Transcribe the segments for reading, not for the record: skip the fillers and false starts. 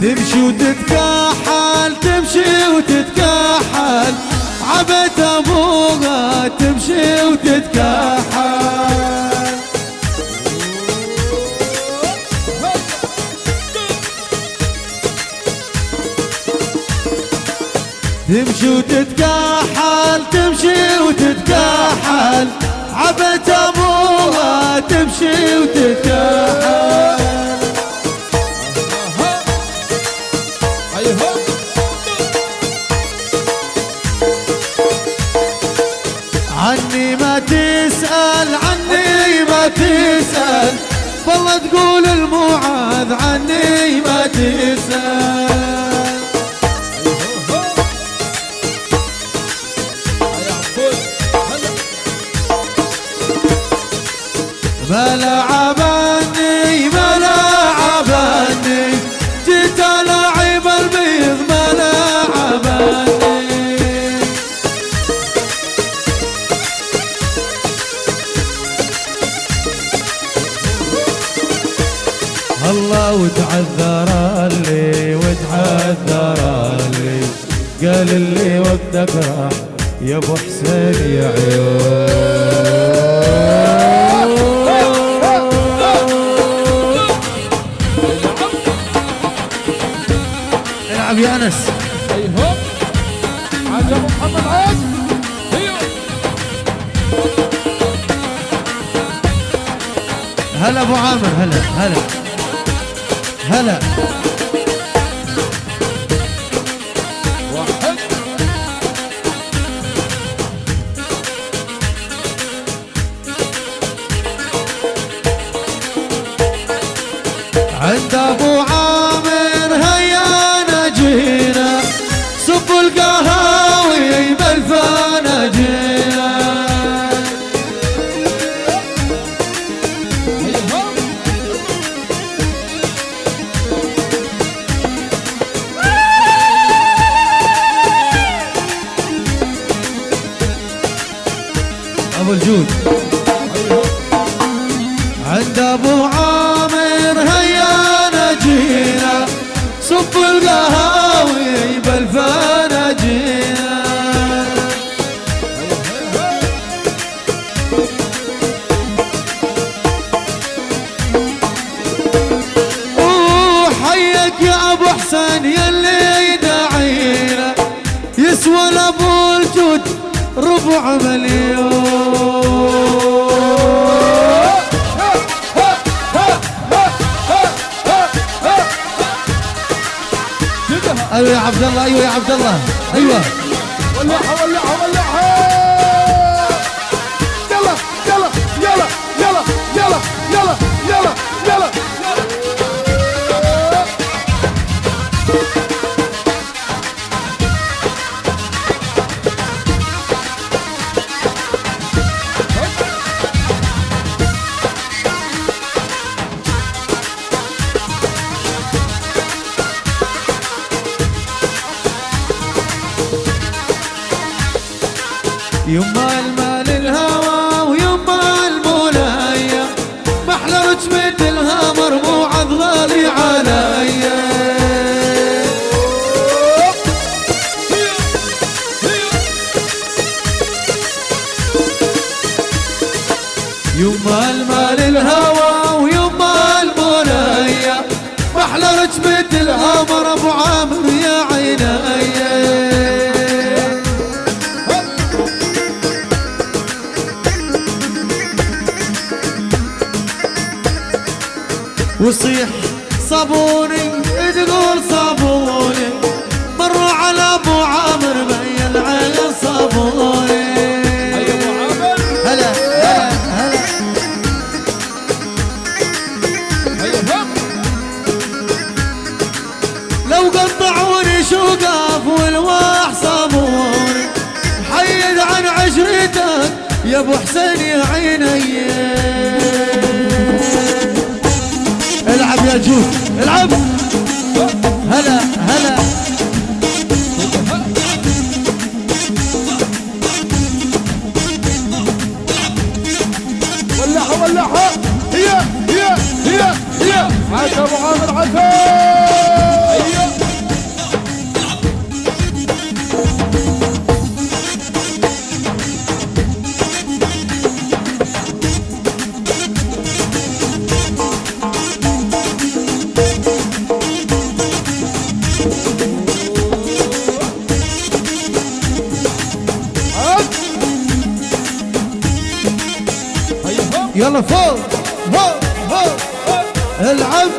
تمشي وتتكحل تمشي وتتكحل عبت ابوها تمشي وتتكحل تمشي وتتكحل تمشي وتتكحل عبت ابوها تمشي وتتكحل عني ما تسأل عني ما تسأل والله تقول المعاذ عني ما تسأل ما لعبني ما لعبني جيت ألعب البيض ما لعبني الله وتعذر لي وتعذر لي قال اللي وقتك راح يا ابو حسين يا عيون العب يا انس ايوه عاد ابو محمد عاد هلا ابو عامر هلا هلا هلا واحد عند ابو عامر هيا نجينا صب القهاوي بالفانا جينا ابو الجود عند ابو عامر هيا نجينا صب القهاوي بالفانا جينا وحيك يا ابو حسين يلي داعينا يسوى لابو الجود ربع مليون ايوه يا عبد الله ايوه يا عبد الله ايوه ولعها ولعها ولعها يلا يلا يلا يلا يلا يلا يلا يلا يما المال الهوى ويما المولايا محلى رجمة الهامر موعد غالي عليا يما المال الهوى ويما المولايا محلى رجمة الهامر ابو عامر يا عينيا وصيح صابوني تقول صابوني مروا على ابو عامر بين العين صابوني هيا ابو عامر هلا هلا هلا هيا لو قطعوني شوقاف والواح صابوني حيد عن عشرتك يا ابو حسين يا عيني العب يا جود العب هلا هلا ولعها ولعها هي عاد ابو عامر عاد هيا يلا فوق هو هو العب.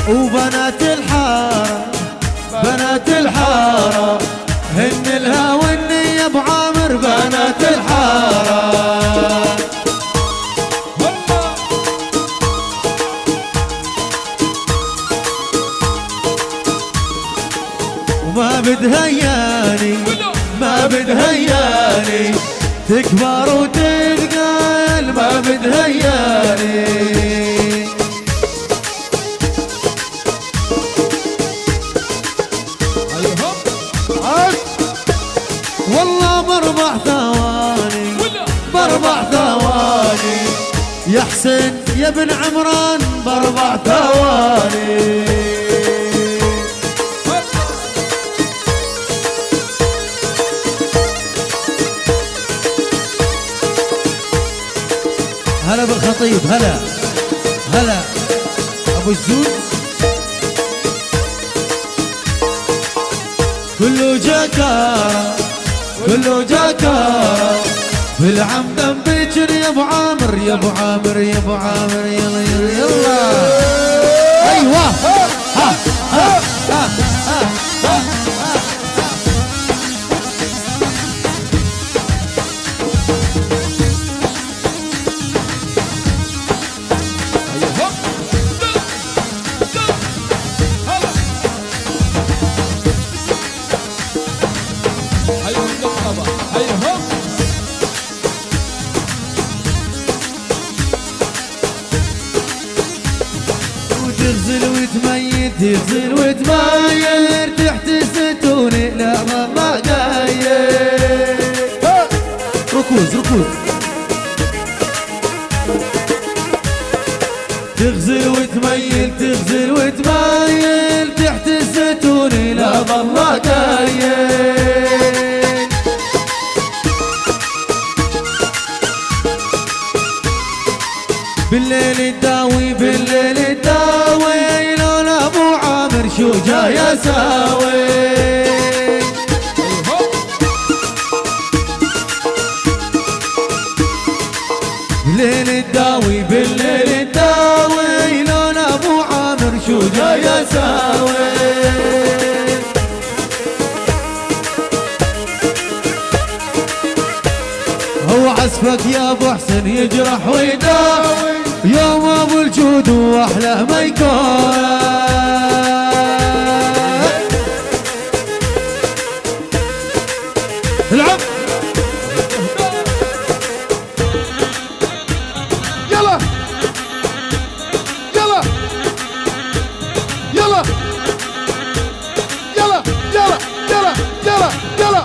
وبنات الحارة بنات الحارة هن الها والني يا ابو عامر بنات الحارة. وما بدهياني ما بدهياني تكبر وتتقال ما بدهياني. والله باربع ثواني باربع ثواني يا حسين يا ابن عمران باربع ثواني. هلا بالخطيب هلا هلا ابو الزود كله جاكارة كله جاكارة بالعمدن بيجر يا ابو عامر يا ابو عامر يا ابو عامر يلا يلا يلا. ايوه ها ها ها ها ها. تغزل وتميت تغزل وتمايل تحت الزيتوني لا والله داير. ركوز ركوز تغزل وتميل تغزل وتمايل تحت الزيتوني لا والله داير. بالليل تداوي بالليل تداوي لون ابو عامر شو جاي اساوي. بالليل تداوي بالليل تداوي لون ابو عامر شو جاي اساوي. هو عزفك يا ابو حسن يجرح ويداوي يوم ابو الجود واحلى ما يكون. العب يلا يلا يلا يلا يلا يلا يلا يلا.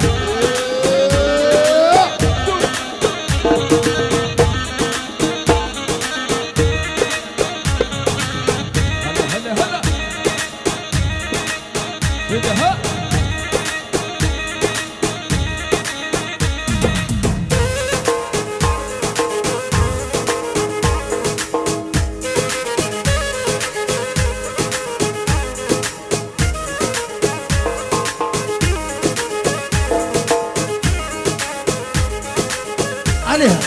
عليها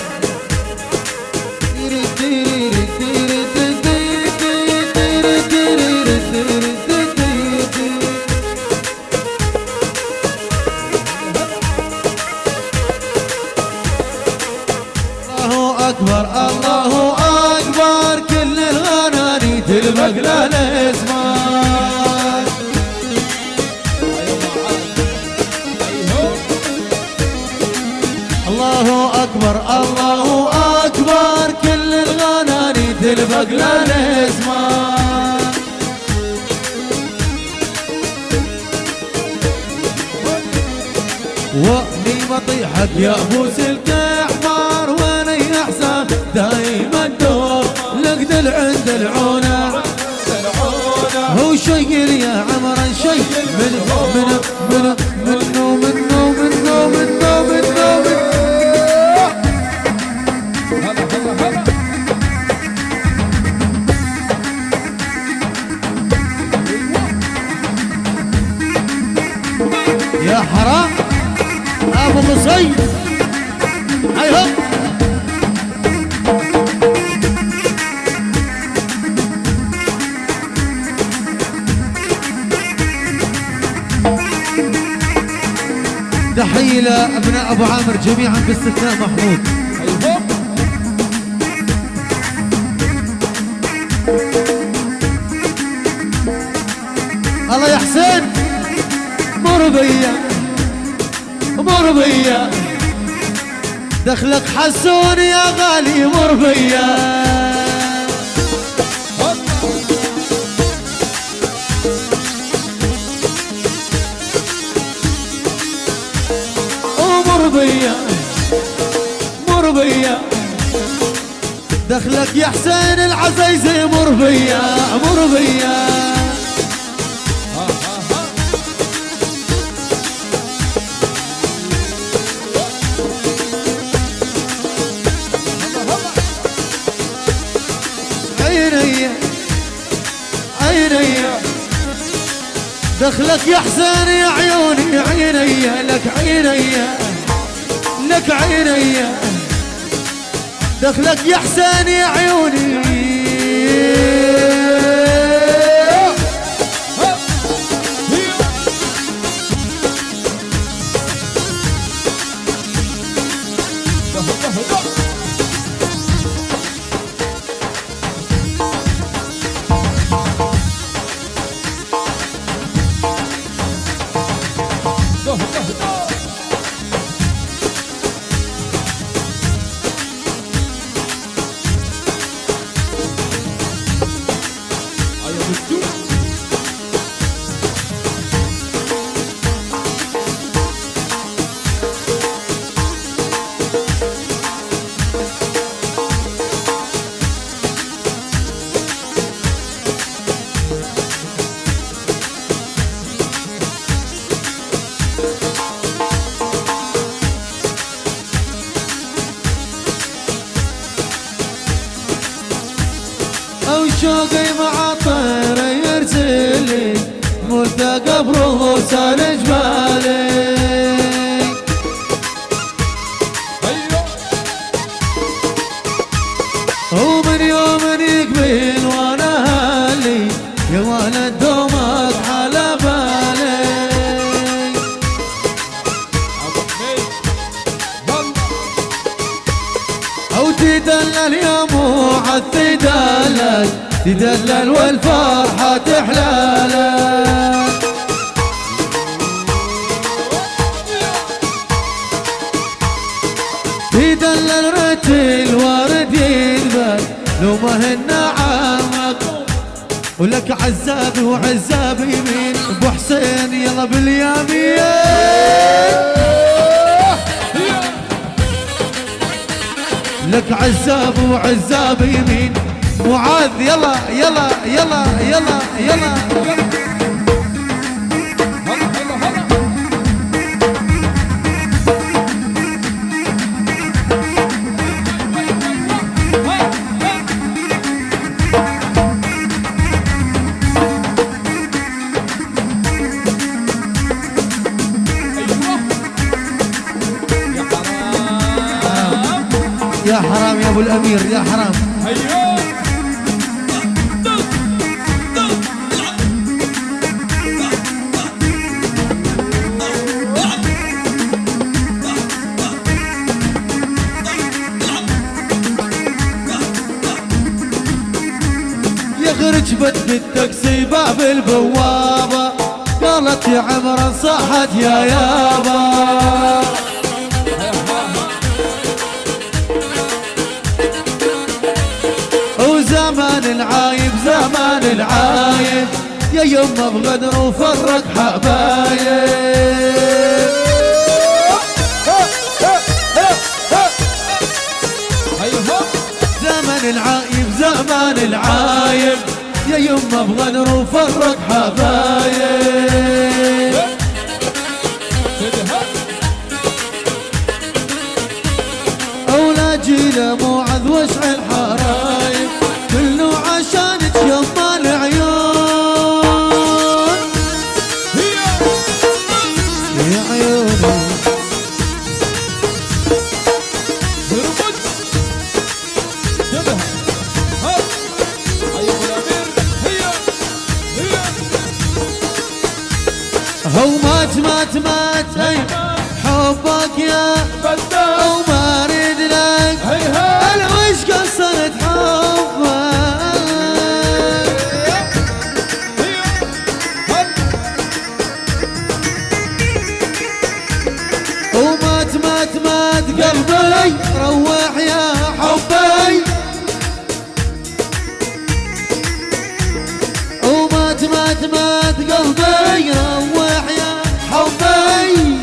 الله أكبر الله أكبر كل الغناني تلبق للإسمان. الله أكبر الله أكبر كل الغناني تلبق للإسمان. واني بطيحك يا ابو سلك احمر واني احسن دايما دور لقد عند العونه. هو شيل يا عمرا شيل منه منه منه منه منه منه منه منه. يا حرام ابو قصي هيا تحية لابناء ابو عامر جميعا باستثناء محمود. الله يا حسين مر بيا مر بيا دخلك حسون يا غالي مر بيا ومر بيا مر بيا دخلك يا حسين العزيزي مر بيا مر بيا عيني عيني دخلك يا حسين يا عيوني عيني لك عيني لك عيني دخلك يا حسين يا عيوني شوقي مع طير يرسلي ملتقى برؤوس الجبالي ومن يوم يقبل وانا هالي يا ولد دومك على بالي او تدلل يا موعد تدلل تدلل والفرحة تحلالك تدلل رتل ورد يدبل لو ما هن عامك ولك عزابي وعزابي يمين ابو حسين يلا باليمين لك عزابي وعزابي يمين معاذ يلا يلا يلا يلا يلا يا حرام يا ابو الامير يا حرام يخرج بد التاكسي باب البوابة قالت يا عمران صحت يا يابا وزمان العايب زمان العايب يا يما بغدر وفرق حبايب زمان العايب زمان العايب يا يما بغدر وفرق حبايب أولاجي لموعظ واشعل حرايب كله عشانك يما العيون يا عيوني ومات مات مات قلبي روح يا حبي ومات مات مات قلبي روح يا حبي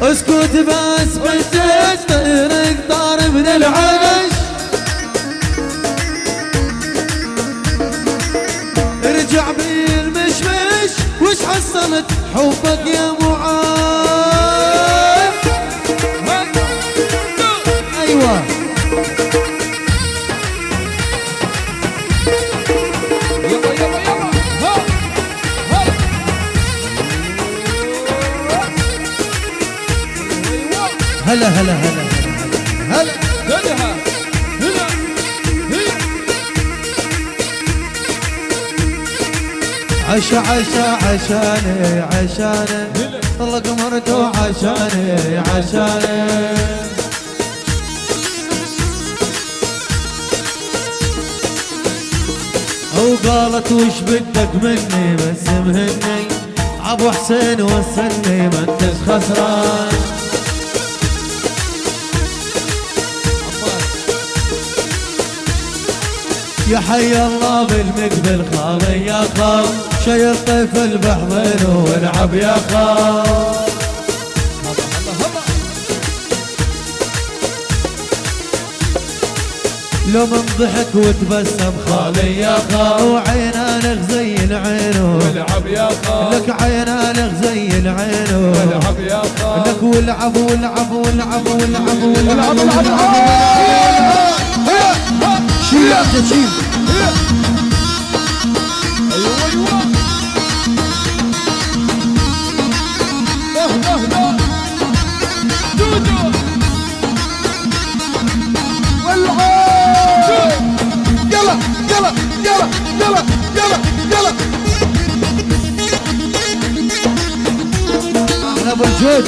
اسكت بس بجيت طيرك طار من العرش ارجع بالمشمش وش حصلت حبك يا معاذ ايوه هلا هلا هلا هلا هلا عشا عشا عشاني عشاني طلق مرته عشاني عشاني وقالت وش بدك مني بس مهني ابو حسين وصلني ما انتش خسران يا حي الله بالمقبل خالي يا خال شي الطفل بحضنه والعب يا خال لو من ضحك وتبسم خالي يا خال وعينانك زي العين والعب يا خال لك عينانك زي العين والعب يا خال لك والعب والعب والعب والعب والعب شيل انت شيل ايوه ايوه اهدى دودو والعب يلا يلا يلا يلا يلا يلا احنا ابو الجود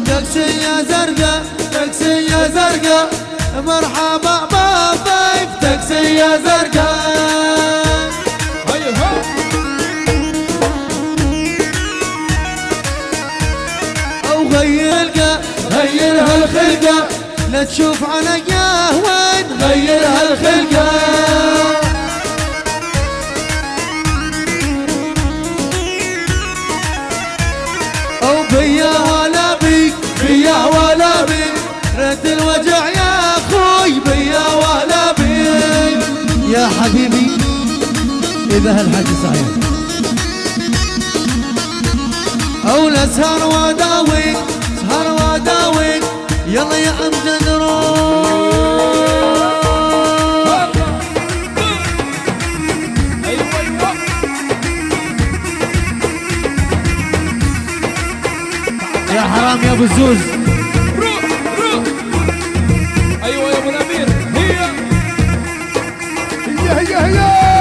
تاكسي يا زرقاء تاكسي يا زرقاء مرحبا بالضيف تاكسي يا زرقاء هيا او غيرها غير هالخلقه لا تشوف عليا وين غير هالخلقه او بيا ولا بيك بيا ولا بيك رد الوجع يا اخوي بيا ولا بيك يا حبيبي اذا هالحكي صحيح او لسهر وداويك سهر وداويك يلا يا امجد روح يا حرام يا ابو الزوز روح روح ايوه يا ابو الامير هي هي هي